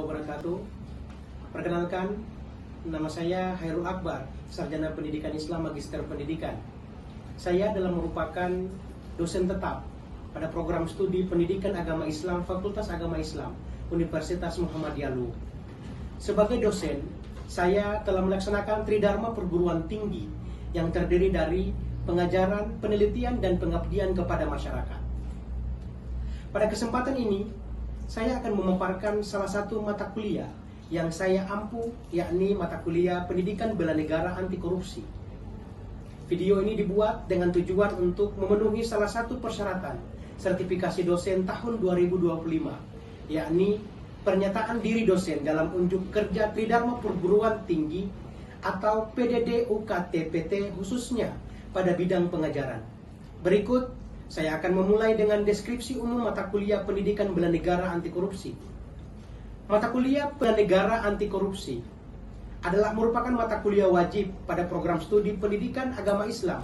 wabarakatuh. Perkenalkan, nama saya Hairul Akbar, Sarjana Pendidikan Islam Magister Pendidikan. Saya adalah merupakan dosen tetap pada program studi Pendidikan Agama Islam Fakultas Agama Islam Universitas Muhammadiyah Luwu. Sebagai dosen, saya telah melaksanakan Tridharma Perguruan Tinggi yang terdiri dari pengajaran, penelitian, dan pengabdian kepada masyarakat. Pada kesempatan ini, saya akan memaparkan salah satu mata kuliah yang saya ampu, yakni mata kuliah Pendidikan Bela Negara Anti Korupsi. Video ini dibuat dengan tujuan untuk memenuhi salah satu persyaratan sertifikasi dosen tahun 2025, yakni pernyataan diri dosen dalam unjuk kerja Tridharma Perguruan Tinggi atau PDD UKT-PT khususnya pada bidang pengajaran. Berikut, saya akan memulai dengan deskripsi umum mata kuliah Pendidikan Bela Negara Anti Korupsi. Mata kuliah Bela Negara Anti Korupsi adalah merupakan mata kuliah wajib pada program studi Pendidikan Agama Islam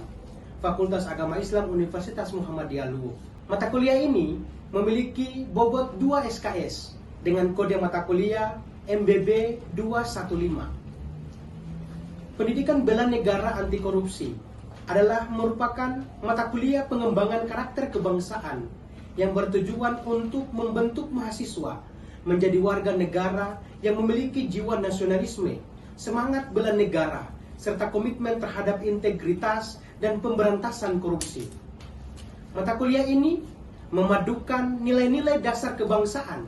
Fakultas Agama Islam Universitas Muhammadiyah Luwu. Mata kuliah ini memiliki bobot 2 SKS dengan kode mata kuliah MBB 215. Pendidikan Bela Negara Anti Korupsi adalah merupakan mata kuliah pengembangan karakter kebangsaan yang bertujuan untuk membentuk mahasiswa menjadi warga negara yang memiliki jiwa nasionalisme, semangat bela negara, serta komitmen terhadap integritas dan pemberantasan korupsi. Mata kuliah ini memadukan nilai-nilai dasar kebangsaan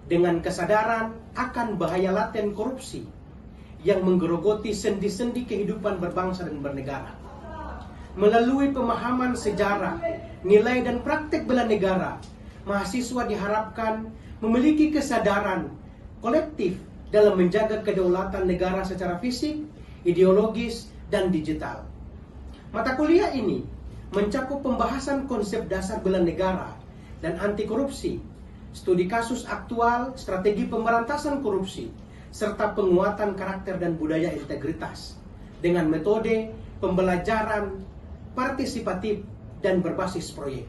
dengan kesadaran akan bahaya laten korupsi yang menggerogoti sendi-sendi kehidupan berbangsa dan bernegara. Melalui pemahaman sejarah, nilai dan praktek bela negara, mahasiswa diharapkan memiliki kesadaran kolektif dalam menjaga kedaulatan negara secara fisik, ideologis, dan digital. Mata kuliah ini mencakup pembahasan konsep dasar bela negara dan anti korupsi, studi kasus aktual, strategi pemberantasan korupsi, serta penguatan karakter dan budaya integritas dengan metode pembelajaran partisipatif dan berbasis proyek.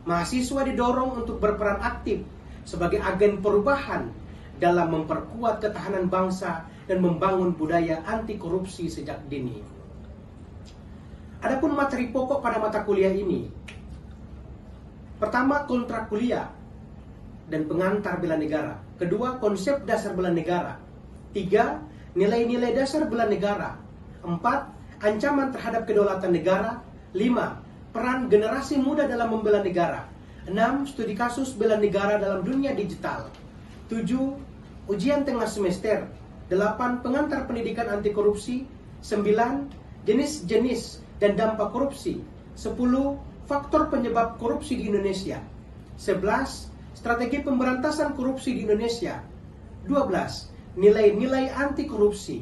Mahasiswa didorong untuk berperan aktif sebagai agen perubahan dalam memperkuat ketahanan bangsa dan membangun budaya anti korupsi sejak dini. Adapun materi pokok pada mata kuliah ini, pertama, kontrak kuliah dan pengantar bela negara. Kedua, konsep dasar bela negara. Tiga, nilai-nilai dasar bela negara. Empat, ancaman terhadap kedaulatan negara. 5. Peran generasi muda dalam membela negara. 6. Studi kasus bela negara dalam dunia digital. 7. Ujian tengah semester. 8. Pengantar pendidikan anti korupsi. 9. Jenis-jenis dan dampak korupsi. 10. Faktor penyebab korupsi di Indonesia. 11. Strategi pemberantasan korupsi di Indonesia. 12. Nilai-nilai anti korupsi.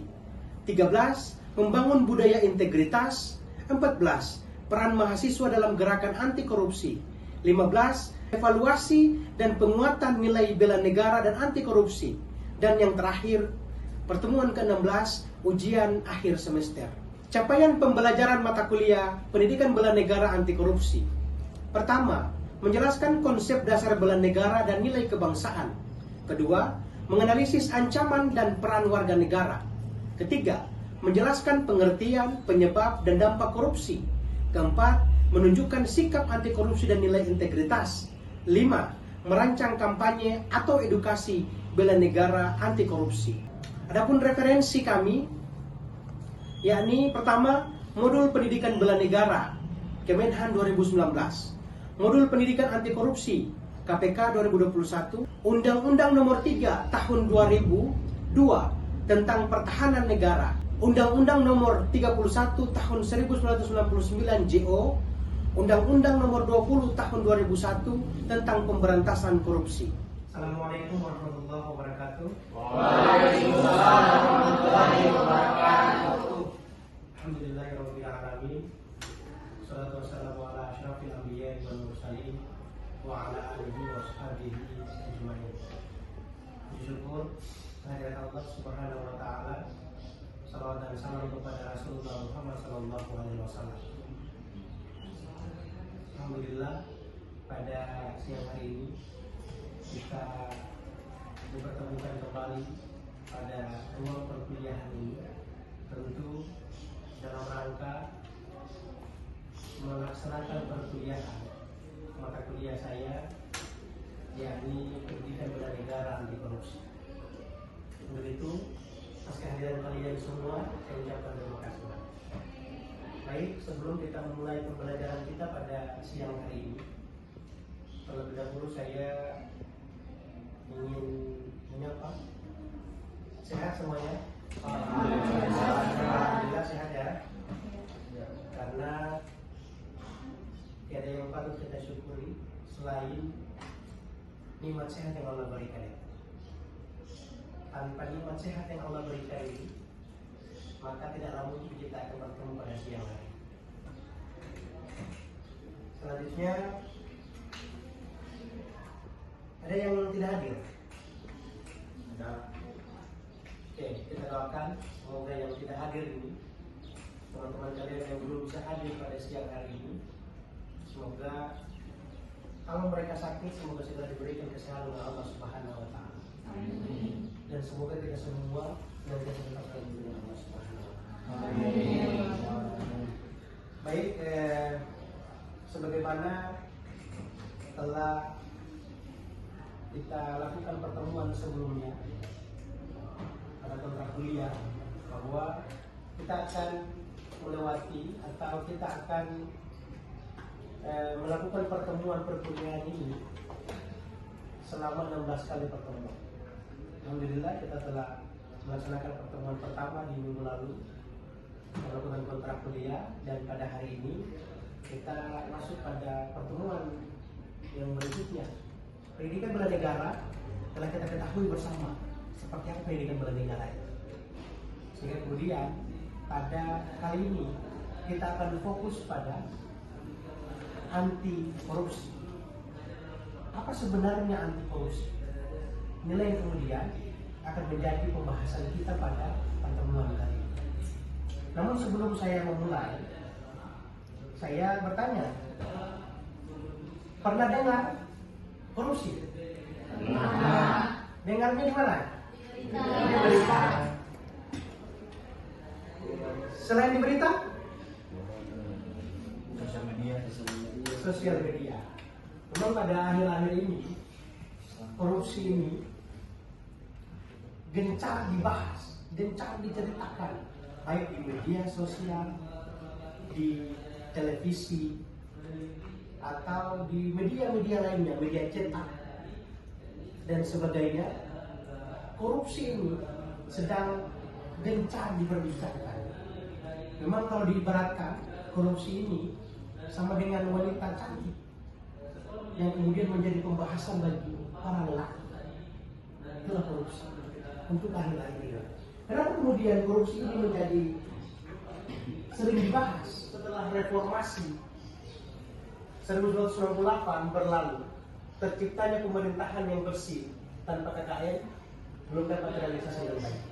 13. Membangun budaya integritas. 14. Peran mahasiswa dalam gerakan anti korupsi. 15. Evaluasi dan penguatan nilai bela negara dan anti korupsi. Dan yang terakhir, pertemuan ke-16, ujian akhir semester. Capaian pembelajaran mata kuliah Pendidikan Bela Negara Anti Korupsi. Pertama, menjelaskan konsep dasar bela negara dan nilai kebangsaan. Kedua, menganalisis ancaman dan peran warga negara. Ketiga, menjelaskan pengertian, penyebab, dan dampak korupsi. Keempat, menunjukkan sikap anti korupsi dan nilai integritas. 5. Merancang kampanye atau edukasi bela negara anti korupsi. Adapun referensi kami, yakni pertama, modul pendidikan bela negara Kemenhan 2019, modul pendidikan anti korupsi KPK 2021, Undang-Undang Nomor 3 Tahun 2002 tentang Pertahanan Negara, Undang-Undang Nomor 31 Tahun 1999 JO, Undang-Undang Nomor 20 Tahun 2001 tentang Pemberantasan Korupsi. Assalamualaikum warahmatullahi wabarakatuh. Waalaikumsalam warahmatullahi wabarakatuh. Alhamdulillahirabbil alamin. Wassalatu wassalamu ala asyrafil anbiya'i wal mursalin wa ala alihi wa sahbihi ajmain. Syukur kehadirat Allah Subhanahu wa taala. Salawat dan salam kepada Rasulullah Muhammad sallallahu alaihi wasallam. Alhamdulillah, pada siang hari ini kita dipertemukan kembali pada ruang perkuliahan ini, tentu dalam rangka melaksanakan perkuliahan mata kuliah saya, yakni pendidikan bela negara anti korupsi. Untuk itu, atas kehadiran kalian semua, saya ucapkan terima kasih. Baik, sebelum kita memulai pembelajaran kita pada siang hari ini, terlebih dahulu saya ingin menyapa. Sehat semuanya? Alhamdulillah sehat ya. Karena tiada yang patut kita syukuri selain nikmat sehat yang Allah berikan itu. Tanpa nikmat sehat yang Allah berikan ini, maka tidaklah mungkin kita akan bertemu pada siang hari. Selanjutnya, ada yang tidak hadir? Ada. Oke, kita doakan semoga yang tidak hadir ini, teman-teman kalian yang belum bisa hadir pada siang hari ini, semoga kalau mereka sakit, semoga segera diberikan kesehatan oleh Allah Subhanahu wa Ta'ala. Amin. Dan semoga kita semua senantiasa tetap dalam lindungan Allah Subhanahu wa Ta'ala. Amin. Baik, sebagaimana telah kita lakukan pertemuan sebelumnya pada kontrak kuliah, bahwa kita akan melewati atau kita akan melakukan pertemuan perkuliahan ini selama 16 kali pertemuan. Alhamdulillah kita telah melaksanakan pertemuan pertama di minggu lalu melakukan kontrak kuliah, dan pada hari ini kita masuk pada pertemuan yang berikutnya. Pendidikan bela negara telah kita ketahui bersama seperti apa pendidikan bela negara itu. Sehingga kemudian pada kali ini kita akan fokus pada anti korupsi. Apa sebenarnya anti korupsi? Nilai yang kemudian akan menjadi pembahasan kita pada pertemuan kali ini. Namun sebelum saya memulai, saya bertanya, pernah dengar korupsi? Pernah. Dengarnya di mana? Di berita. Selain di berita? Sosial media. Memang pada akhir-akhir ini korupsi ini gencar dibahas, gencar diceritakan, baik di media sosial, di televisi, atau di media-media lainnya, media cetak dan sebagainya. Korupsi ini sedang gencar diperbincangkan. Memang kalau diibaratkan, korupsi ini sama dengan wanita cantik yang kemudian menjadi pembahasan bagi para lelaki. Itulah korupsi untuk akhir-akhir ini. Kenapa kemudian korupsi ini menjadi sering dibahas setelah reformasi 1998 berlalu, terciptanya pemerintahan yang bersih tanpa KKN belum dapat realisasi dengan baik.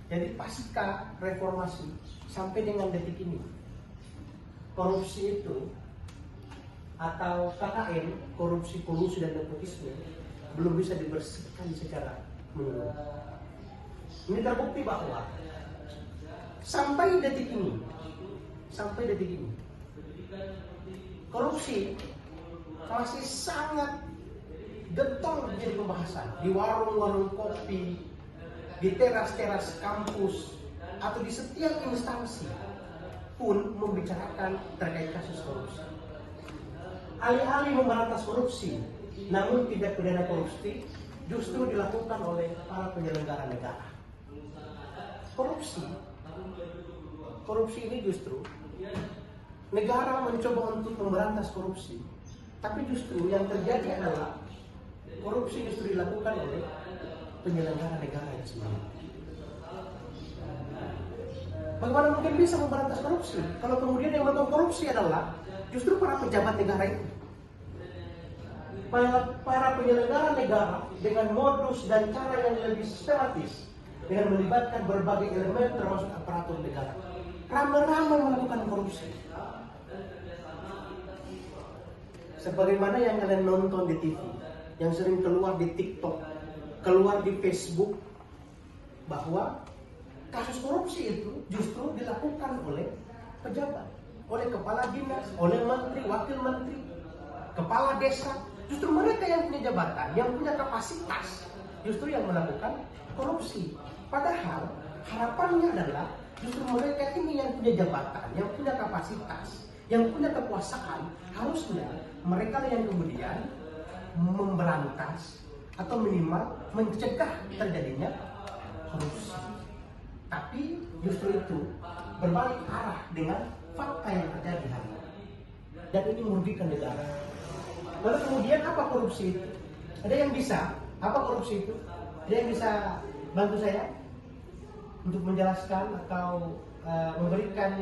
Jadi pasca reformasi sampai dengan detik ini, korupsi itu atau KKN, korupsi, kolusi dan nepotisme, belum bisa dibersihkan secara menyeluruh. Ini terbukti bahwa sampai detik ini, korupsi masih sangat getol menjadi pembahasan di warung-warung kopi, di teras-teras kampus, atau di setiap instansi pun membicarakan terkait kasus korupsi. Alih-alih memberantas korupsi, namun tindak pidana korupsi justru dilakukan oleh para penyelenggara negara. Korupsi ini justru negara mencoba untuk memberantas korupsi, tapi justru yang terjadi adalah korupsi justru dilakukan oleh penyelenggara negara yang sendiri. Bagaimana mungkin bisa memberantas korupsi kalau kemudian yang melakukan korupsi adalah justru para pejabat negara itu? Para penyelenggara negara dengan modus dan cara yang lebih sistematis, dengan melibatkan berbagai elemen termasuk aparatur negara, ramai-ramai melakukan korupsi. Sebagaimana yang kalian nonton di TV, yang sering keluar di TikTok, keluar di Facebook bahwa kasus korupsi itu justru dilakukan oleh pejabat, oleh kepala dinas, oleh menteri, wakil menteri, kepala desa. Justru mereka yang punya jabatan, yang punya kapasitas, justru yang melakukan korupsi. Padahal harapannya adalah justru mereka ini yang punya jabatan, yang punya kapasitas, yang punya kekuasaan, harusnya mereka yang kemudian memberantas atau minimal mencegah terjadinya korupsi. Tapi justru itu berbalik arah dengan fakta yang terjadi hari ini. Dan ini merugikan negara. Lalu kemudian apa korupsi itu? Ada yang bisa? Apa korupsi itu? Ada yang bisa bantu saya untuk menjelaskan atau memberikan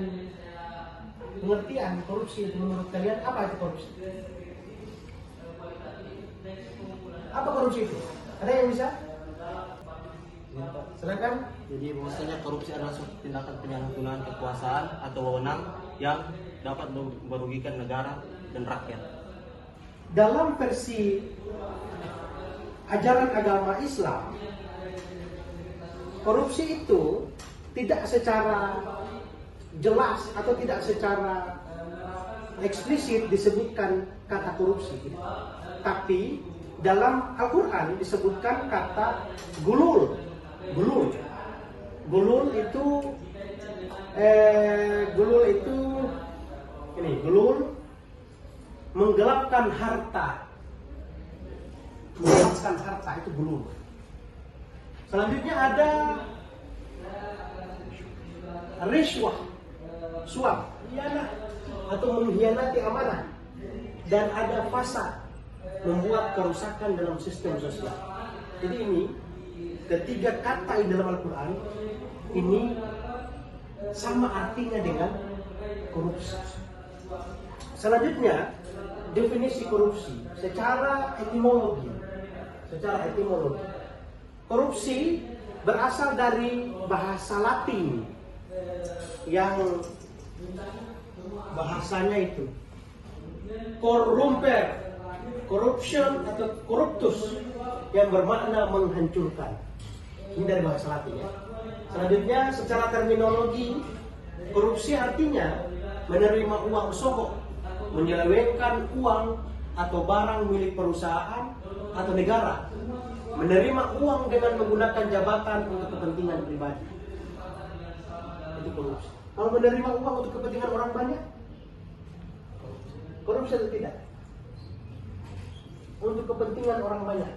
pengertian korupsi itu menurut kalian? Apa itu korupsi? Apa korupsi itu? Ada yang bisa? Silakan. Jadi maksudnya korupsi adalah suatu tindakan penyalahgunaan kekuasaan atau wewenang yang dapat merugikan negara dan rakyat. Dalam versi ajaran agama Islam, korupsi itu tidak secara jelas atau tidak secara eksplisit disebutkan kata korupsi, tapi dalam Al-Quran disebutkan kata gulul. Gulul menggelapkan harta. Itu gulul. Selanjutnya ada rishwah, suap, khianat atau mengkhianati amanah, dan ada fasad, membuat kerusakan dalam sistem sosial. Jadi ini ketiga kata di dalam Al-Quran ini sama artinya dengan korupsi. Selanjutnya, definisi korupsi secara etimologi. Korupsi berasal dari bahasa Latin yang bahasanya itu corrumper, corruption atau corruptus, yang bermakna menghancurkan. Ini dari bahasa Latin ya. Selanjutnya, secara terminologi, korupsi artinya menerima uang sogok, menyelewengkan uang atau barang milik perusahaan atau negara, menerima uang dengan menggunakan jabatan untuk kepentingan pribadi. Itu korupsi. Kalau menerima uang untuk kepentingan orang banyak, korupsi atau tidak? Untuk kepentingan orang banyak,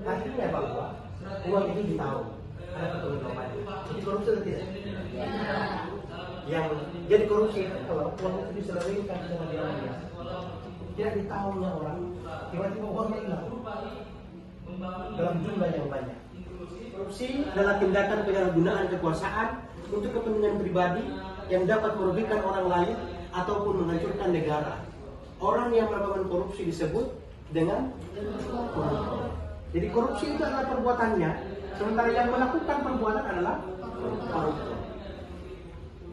artinya bahwa uang itu ditahu ada kepentingan banyak. Jadi korupsi atau tidak? Yang jadi korupsi itu kalau uang itu diselewengkan sama dia, tidak ditahunya orang, tiba-tiba uangnya hilang dalam jumlah yang banyak. Korupsi adalah tindakan penyalahgunaan kekuasaan untuk kepentingan pribadi yang dapat merugikan orang lain ataupun menghancurkan negara. Orang yang melakukan korupsi disebut dengan koruptor. Jadi korupsi itu adalah perbuatannya, sementara yang melakukan perbuatan adalah koruptor.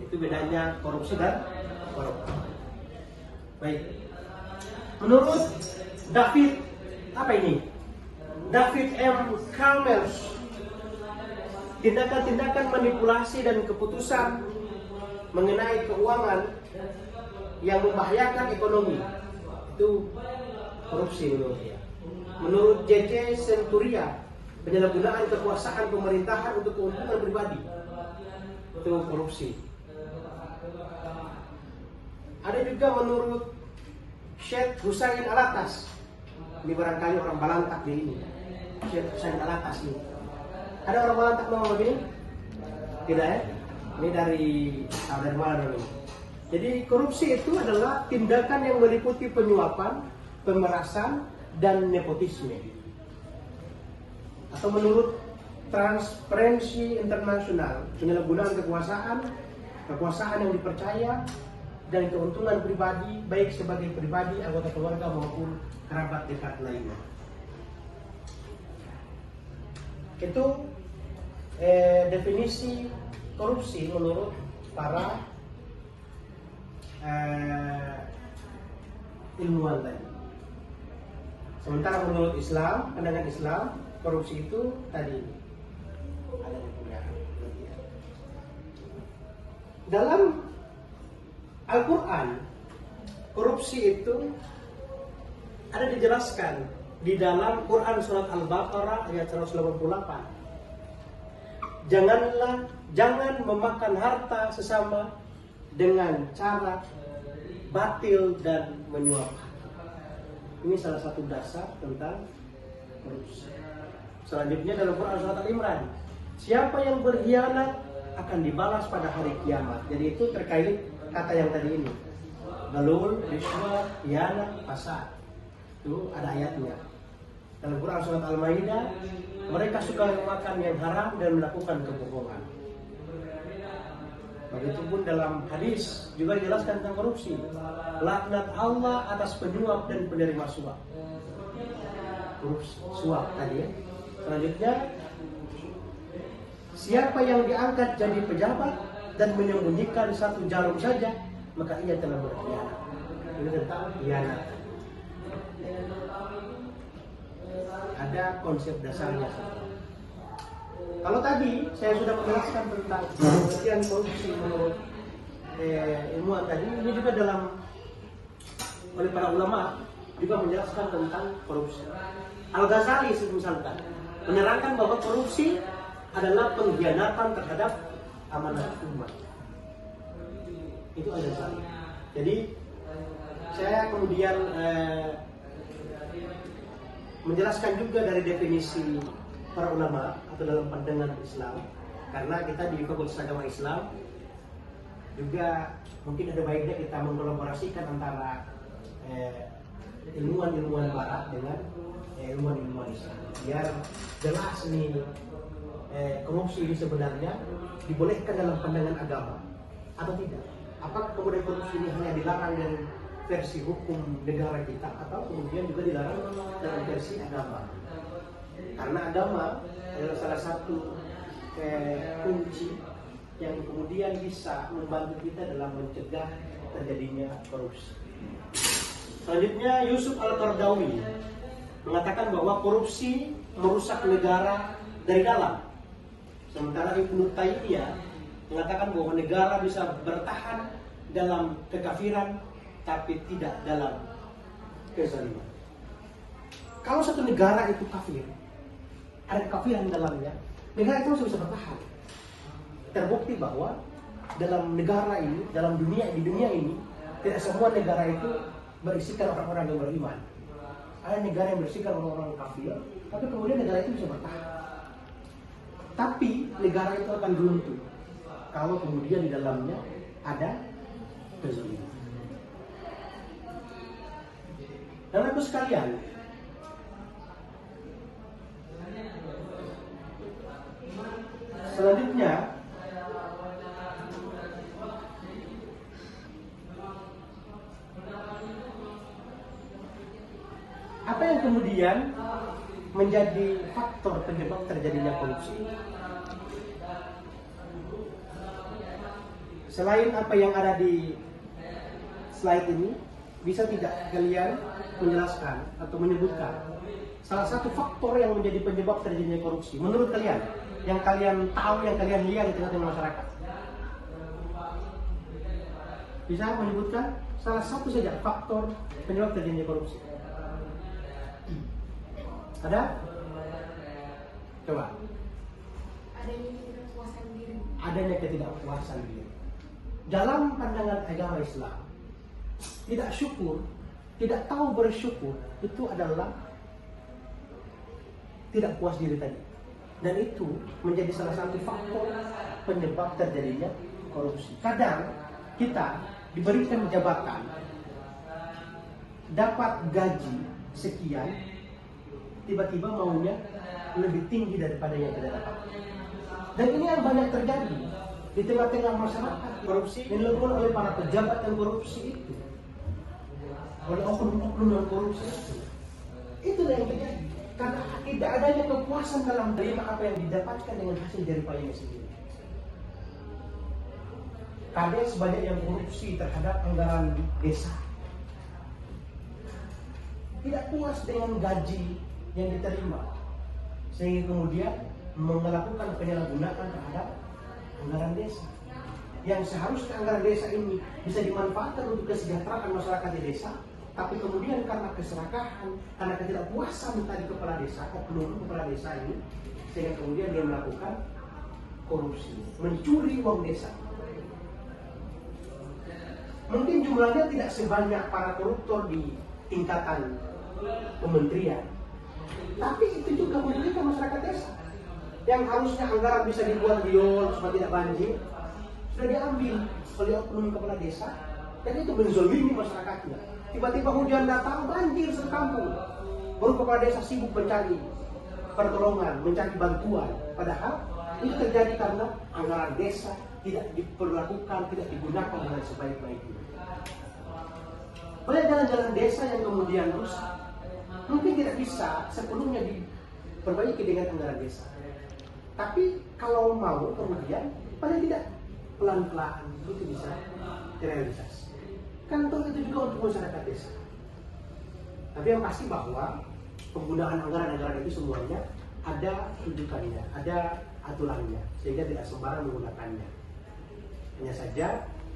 Itu bedanya korupsi dan koruptor. Baik. Menurut David, apa ini? David M. Kalmers, tindakan-tindakan manipulasi dan keputusan mengenai keuangan yang membahayakan ekonomi itu korupsi menurut dia. Menurut J.J. Centuria, penyalahgunaan kekuasaan pemerintahan untuk keuntungan pribadi itu korupsi. Ada juga menurut Syekh Husain Alatas, ini barangkali orang Balantak di ini. Syekh Husain Alatas ini. Ada orang Balantak nama begini? Tidak ya? Ini dari mana ini? Jadi korupsi itu adalah tindakan yang meliputi penyuapan, pemerasan, dan nepotisme. Atau menurut Transparency International, penyalahgunaan kekuasaan yang dipercaya, dan keuntungan pribadi, baik sebagai pribadi, anggota keluarga maupun kerabat dekat lainnya. Itu definisi korupsi menurut para ilmuwan tadi. Sementara menurut Islam, pandangan Islam, korupsi itu tadi ada di punya bagian. Dalam Al-Quran, korupsi itu ada dijelaskan di dalam Quran surat Al-Baqarah ayat 188. Jangan memakan harta sesama dengan cara batil dan menyuap. Ini salah satu dasar tentang korupsi. Selanjutnya dalam Quran surat Al-Imran, siapa yang berkhianat akan dibalas pada hari kiamat. Jadi itu terkait kata yang tadi ini. Galul, rishwah, khianat, fasad. Itu ada ayatnya. Dalam Quran surat Al-Maidah, mereka suka makan yang haram dan melakukan kebohongan. Begitupun dalam hadis juga dijelaskan tentang korupsi. Laknat Allah atas penyuap dan penerima suap. Korupsi, suap tadi ya. Selanjutnya, siapa yang diangkat jadi pejabat dan menyembunyikan satu jarum saja, maka ia telah berkhianat. Ini tentang khianat. Ada konsep dasarnya. Kalau tadi saya sudah menjelaskan tentang pengertian korupsi menurut ilmuwan tadi, ini juga oleh para ulama juga menjelaskan tentang korupsi. Al-Ghazali misalkan menerangkan bahwa korupsi adalah pengkhianatan terhadap amanah umat. Itu Al-Ghazali. Jadi saya kemudian menjelaskan juga dari definisi para ulama atau dalam pandangan Islam, karena kita di Fakultas Agama Islam juga mungkin ada baiknya kita mengkolaborasikan antara ilmuwan-ilmuwan Barat dengan ilmuwan-ilmuwan Islam, biar jelas nih korupsi ini sebenarnya dibolehkan dalam pandangan agama atau tidak. Apakah kemudian korupsi ini hanya dilarang dari versi hukum negara kita atau kemudian juga dilarang dalam versi agama? Karena agama adalah salah satu kunci yang kemudian bisa membantu kita dalam mencegah terjadinya korupsi. Selanjutnya Yusuf Al-Qaradawi mengatakan bahwa korupsi merusak negara dari dalam. Sementara Ibnu Taimiyah mengatakan bahwa negara bisa bertahan dalam kekafiran tapi tidak dalam kezaliman. Kalau satu negara itu kafir, ada kekafiran di dalamnya, negara itu masih bisa bertahan. Terbukti bahwa dalam negara ini, di dunia ini, tidak semua negara itu berisikan orang-orang yang beriman. Ada negara yang berisikan orang-orang kafir, tapi kemudian negara itu bisa bertahan. Tapi negara itu akan runtuh kalau kemudian di dalamnya ada kezaliman. Dan aku sekalian, selanjutnya apa yang kemudian menjadi faktor penyebab terjadinya korupsi? Selain apa yang ada di slide ini, bisa tidak kalian menjelaskan atau menyebutkan salah satu faktor yang menjadi penyebab terjadinya korupsi menurut kalian, yang kalian tahu, yang kalian lihat di tengah-tengah masyarakat? Bisa menyebutkan salah satu saja faktor penyebab terjadinya korupsi? Ada? Coba. Adanya ketidakpuasan diri. Dalam pandangan agama Islam, tidak syukur, tidak tahu bersyukur, itu adalah tidak puas diri tadi. Dan itu menjadi salah satu faktor penyebab terjadinya korupsi. Kadang kita diberikan jabatan, dapat gaji sekian, tiba-tiba maunya lebih tinggi daripada yang kita dapat. Dan ini yang banyak terjadi di tengah-tengah masyarakat. Korupsi dilakukan oleh para pejabat yang korupsi itu, oleh oknum-oknum yang korupsi itu. Itulah yang terjadi. Karena tidak adanya kepuasan dalam menerima apa yang didapatkan dengan hasil jeripayanya sendiri. Kades banyak yang korupsi terhadap anggaran desa, tidak puas dengan gaji yang diterima, sehingga kemudian melakukan penyalahgunaan terhadap anggaran desa. Yang seharusnya anggaran desa ini bisa dimanfaatkan untuk kesejahteraan masyarakat di desa, tapi kemudian karena keserakahan, karena ketidakpuasan tadi kepala desa, oknum kepala desa ini, sehingga kemudian dia melakukan korupsi, mencuri uang desa. Mungkin jumlahnya tidak sebanyak para koruptor di tingkatan kementerian, tapi itu juga merugikan masyarakat desa. Yang harusnya anggaran bisa dibuat riol supaya tidak banjir, sudah diambil oleh oknum kepala desa, dan itu menzolimi masyarakatnya. Tiba-tiba hujan datang, banjir satu kampung. Baru kepala desa sibuk mencari pertolongan, mencari bantuan. Padahal itu terjadi karena anggaran desa tidak diperlakukan, tidak digunakan dengan sebaik-baiknya. Banyak jalan-jalan desa yang kemudian rusak, mungkin tidak bisa sepenuhnya diperbaiki dengan anggaran desa. Tapi kalau mau kemudian paling tidak pelan-pelan itu bisa direalisasi. Kan itu juga untuk masyarakat desa. Tapi yang pasti bahwa penggunaan anggaran-anggaran itu semuanya ada rujukannya, ada aturannya, sehingga tidak sembarang menggunakannya. Hanya saja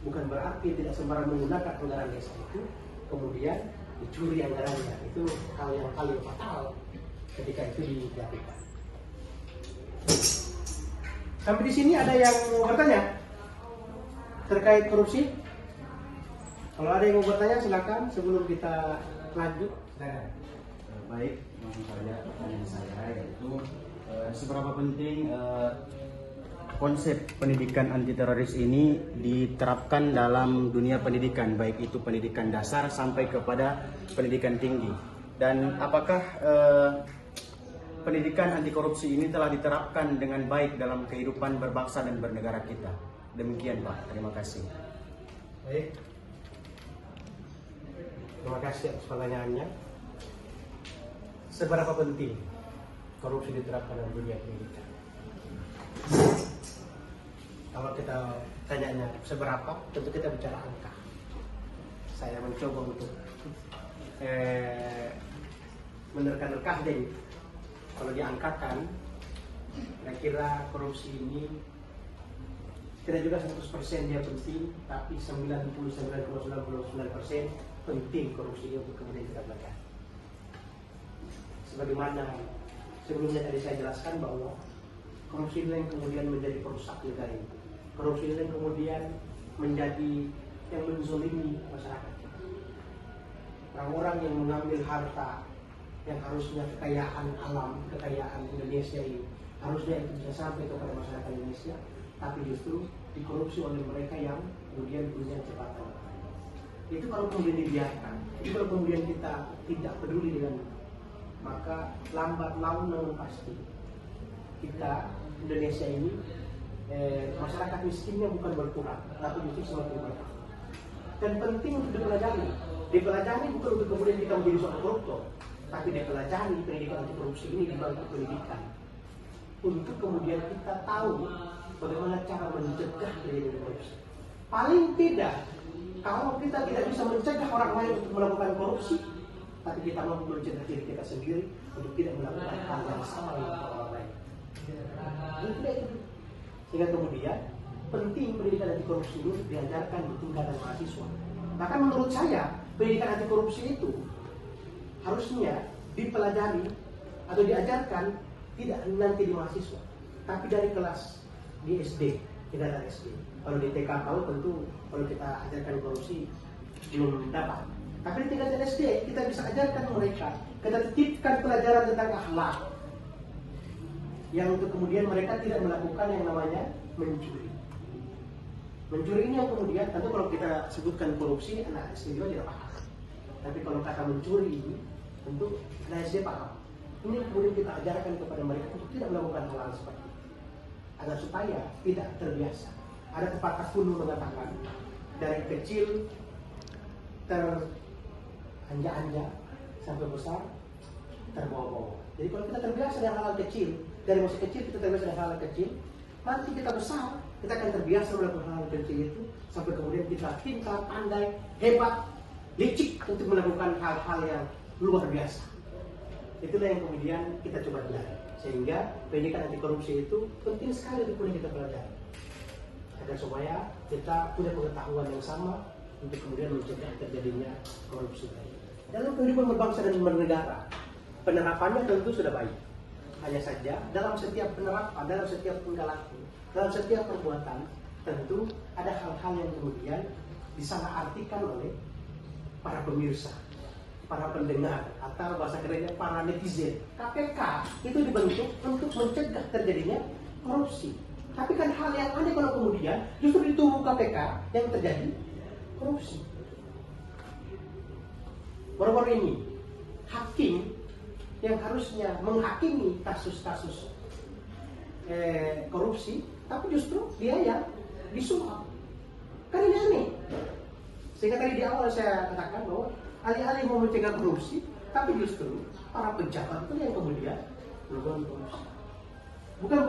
bukan berarti tidak sembarang menggunakan anggaran desa itu kemudian dicuri anggarannya. Itu hal yang paling fatal ketika itu dilakukan. Sampai di sini ada yang mau bertanya terkait korupsi? Kalau ada yang mau bertanya silakan sebelum kita lanjut. Baik, langsung saja pertanyaan saya, yaitu seberapa penting konsep pendidikan anti teroris ini diterapkan dalam dunia pendidikan, baik itu pendidikan dasar sampai kepada pendidikan tinggi, dan apakah pendidikan anti korupsi ini telah diterapkan dengan baik dalam kehidupan berbangsa dan bernegara kita? Demikian Pak, terima kasih. Baik, terima kasih atas pertanyaannya. Seberapa penting korupsi diterapkan dalam dunia pendidikan? Kalau kita tanyanya seberapa, tentu kita bicara angka. Saya mencoba untuk menerka-nerka deh. Kalau diangkakan, kira-kira korupsi ini tidak juga 100% dia penting, tapi 99,99% penting korupsi ini untuk kemudian kita belajar. Sebagaimana sebelumnya tadi saya jelaskan bahwa korupsi ini yang kemudian menjadi perusak negara ini. Korupsi ini yang kemudian menjadi yang menzolimi masyarakat. Orang-orang yang mengambil harta yang harusnya kekayaan alam, kekayaan Indonesia ini harusnya itu bisa sampai kepada masyarakat Indonesia, tapi justru dikorupsi oleh mereka yang kemudian punya jabatan. Itu kalau kemudian dibiarkan, itu kalau kemudian kita tidak peduli dengan itu, maka lambat laun namun pasti kita Indonesia ini masyarakat miskinnya bukan berkurang, tapi justru semakin bertambah. Dan penting untuk dipelajari. Dipelajari bukan untuk kemudian kita menjadi seorang koruptor, tapi dipelajari pendidikan anti korupsi ini di bangku pendidikan untuk kemudian kita tahu bagaimana cara mencegah terjadi korupsi. Paling tidak, kalau kita tidak bisa mencegah orang lain untuk melakukan korupsi, tapi kita mampu mencegah diri kita sendiri untuk tidak melakukan hal yang sama dengan orang lain. Itu. Sehingga kemudian penting pendidikan anti korupsi ini diajarkan di tingkatan mahasiswa. Bahkan menurut saya pendidikan anti korupsi itu harusnya dipelajari atau diajarkan tidak nanti di mahasiswa, tapi dari kelas di SD, tingkatan SD. Kalau di TK tahu tentu kalau kita ajarkan korupsi belum dapat. Tapi di tingkatan SD kita bisa ajarkan mereka, kita titipkan pelajaran tentang akhlak, yang untuk kemudian mereka tidak melakukan yang namanya mencuri. Mencuri ini yang kemudian, tentu kalau kita sebutkan korupsi, anak SD juga tidak paham. Tapi kalau kata mencuri ini, tentu anak SD paham. Ini kemudian kita ajarkan kepada mereka untuk tidak melakukan hal-hal seperti itu, agar supaya tidak terbiasa. Ada pepatah kuno mengatakan, dari kecil teranja-anja sampai besar terbawa-bawa. Jadi kalau kita terbiasa dengan hal-hal kecil, dari masa kecil kita terbiasa dengan hal-hal kecil, nanti kita besar, kita akan terbiasa melakukan hal-hal kecil itu, sampai kemudian kita pintar, pandai, hebat, licik untuk melakukan hal-hal yang luar biasa. Itulah yang kemudian kita coba belajar. Sehingga pendidikan anti korupsi itu penting sekali untuk kita pelajari, agar supaya kita punya pengetahuan yang sama untuk kemudian mencegah terjadinya korupsi. Dalam kehidupan berbangsa dan bernegara, penerapannya tentu sudah baik. Hanya saja dalam setiap penerapan, dalam setiap tingkah laku, dalam setiap perbuatan, tentu ada hal-hal yang kemudian disalahartikan oleh para pemirsa, para pendengar, atau bahasa kerennya para netizen. KPK itu dibentuk untuk mencegah terjadinya korupsi. Tapi kan hal yang aneh kalau kemudian justru di tubuh KPK yang terjadi korupsi. Baru-baru ini hakim yang harusnya menghakimi kasus-kasus korupsi, tapi justru dia yang disuap. Kan ini aneh. Sehingga tadi di awal saya katakan bahwa alih-alih mau mencegah korupsi, tapi justru para pejabat itu yang kemudian melakukan korupsi. Bukan,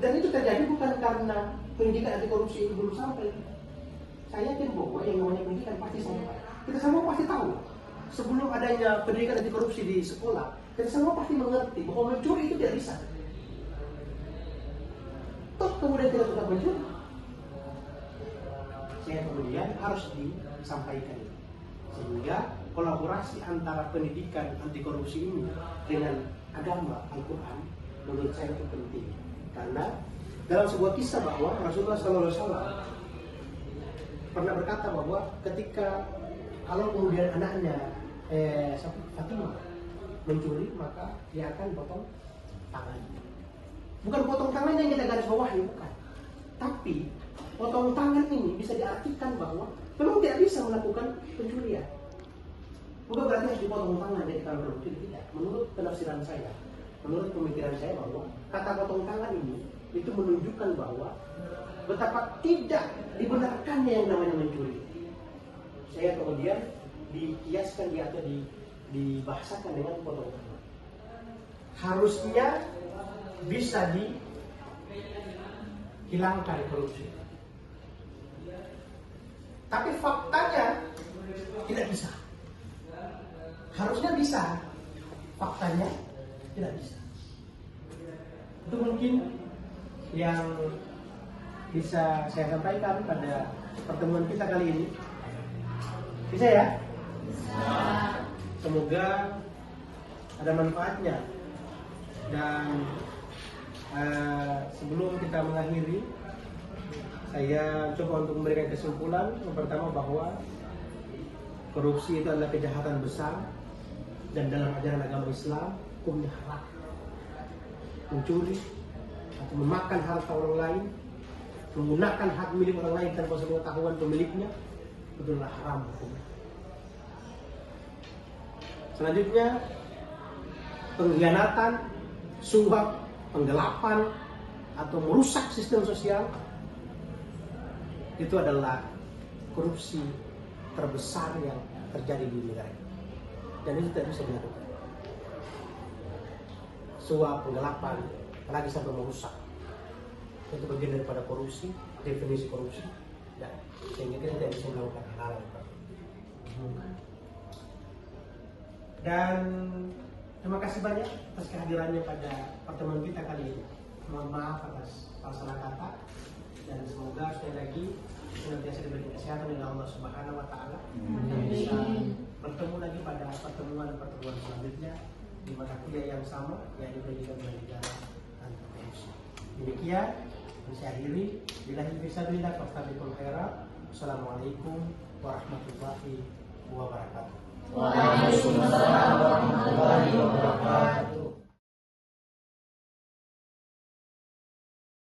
dan itu terjadi bukan karena pendidikan anti korupsi belum sampai. Saya yakin bahwa yang namanya pendidikan pasti sampai. Kita semua pasti tahu. Sebelum adanya pendidikan anti korupsi di sekolah, kita semua pasti mengerti bahwa mencuri itu tidak bisa. Toh kemudian tidak tetap mencuri. Saya kemudian harus disampaikan. Sehingga kolaborasi antara pendidikan anti korupsi ini dengan agama Al-Quran menurut saya itu penting. Karena dalam sebuah kisah bahwa Rasulullah SAW pernah berkata bahwa ketika kalau kemudian anaknya Fatimah mencuri, maka dia akan potong tangannya. Bukan potong tangannya yang kita garis bawahi, bukan. Tapi potong tangan ini bisa diartikan bahwa memang tidak bisa melakukan pencurian. Bukan berarti harus dipotong tangan dari tangan berpikir, tidak. Menurut penafsiran saya, menurut pemikiran saya bahwa kata potong tangan ini itu menunjukkan bahwa betapa tidak dibenarkannya yang namanya mencuri. Saya kemudian dikiaskan atau dibahasakan dengan potong tangan. Harusnya bisa dihilangkan korupsi. Tapi faktanya tidak bisa. Harusnya bisa, faktanya tidak bisa. Itu mungkin yang bisa saya sampaikan pada pertemuan kita kali ini. Bisa ya? Semoga ada manfaatnya. Dan sebelum kita mengakhiri, saya coba untuk memberikan kesimpulan. Yang pertama bahwa korupsi itu adalah kejahatan besar, dan dalam ajaran agama Islam hukumnya haram. Mencuri atau memakan harta orang lain, menggunakan hak milik orang lain tanpa sepengetahuan pemiliknya, itu adalah haram hukumnya. Selanjutnya, pengkhianatan, suap, penggelapan atau merusak sistem sosial itu adalah korupsi terbesar yang terjadi di negara ini. Dan itu tidak bisa dilakukan. Suap, penggelapan, apalagi sampai merusak, itu bagian daripada korupsi, definisi korupsi. Dan sehingga kita tidak bisa melakukan hal-hal seperti itu. Dan terima kasih banyak atas kehadirannya pada pertemuan kita kali ini. Mohon maaf atas salah kata, dan semoga sekali lagi senantiasa diberi kesehatan oleh Allah Subhanahu wa taala. Bisa bertemu lagi pada pertemuan selanjutnya di mata kuliah yang sama, yaitu pendidikan negara anti korupsi. Demikian saya akhiri. Billahi fisabilillah wa taufiq khairat. Assalamualaikum warahmatullahi wabarakatuh. Waalaikumsalam.